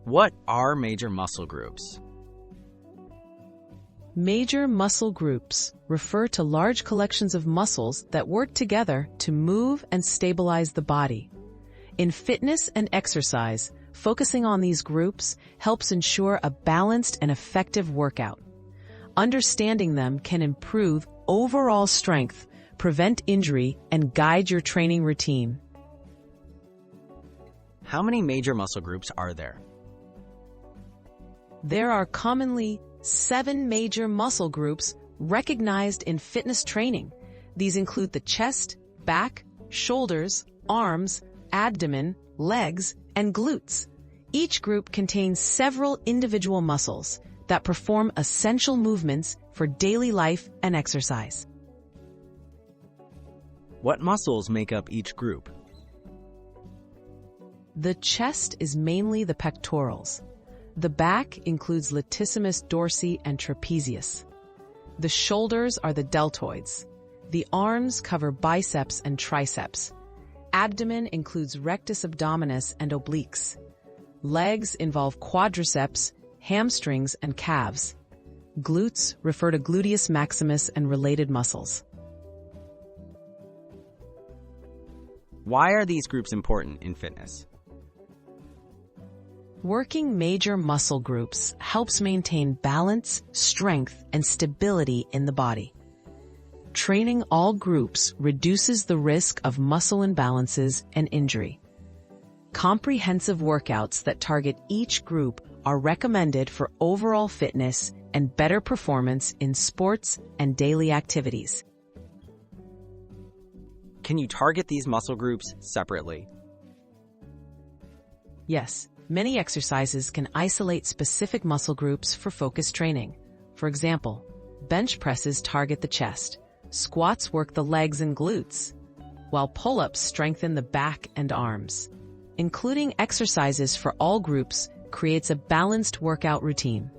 What are major muscle groups? Major muscle groups refer to large collections of muscles that work together to move and stabilize the body. In fitness and exercise, focusing on these groups helps ensure a balanced and effective workout. Understanding them can improve overall strength, prevent injury, and guide your training routine. How many major muscle groups are there? There are commonly 7 major muscle groups recognized in fitness training. These include the chest, back, shoulders, arms, abdomen, legs, and glutes. Each group contains several individual muscles that perform essential movements for daily life and exercise. What muscles make up each group? The chest is mainly the pectorals. The back includes latissimus dorsi and trapezius. The shoulders are the deltoids. The arms cover biceps and triceps. Abdomen includes rectus abdominis and obliques. Legs involve quadriceps, hamstrings, and calves. Glutes refer to gluteus maximus and related muscles. Why are these groups important in fitness? Working major muscle groups helps maintain balance, strength, and stability in the body. Training all groups reduces the risk of muscle imbalances and injury. Comprehensive workouts that target each group are recommended for overall fitness and better performance in sports and daily activities. Can you target these muscle groups separately? Yes, many exercises can isolate specific muscle groups for focused training. For example, bench presses target the chest, squats work the legs and glutes, while pull-ups strengthen the back and arms. Including exercises for all groups creates a balanced workout routine.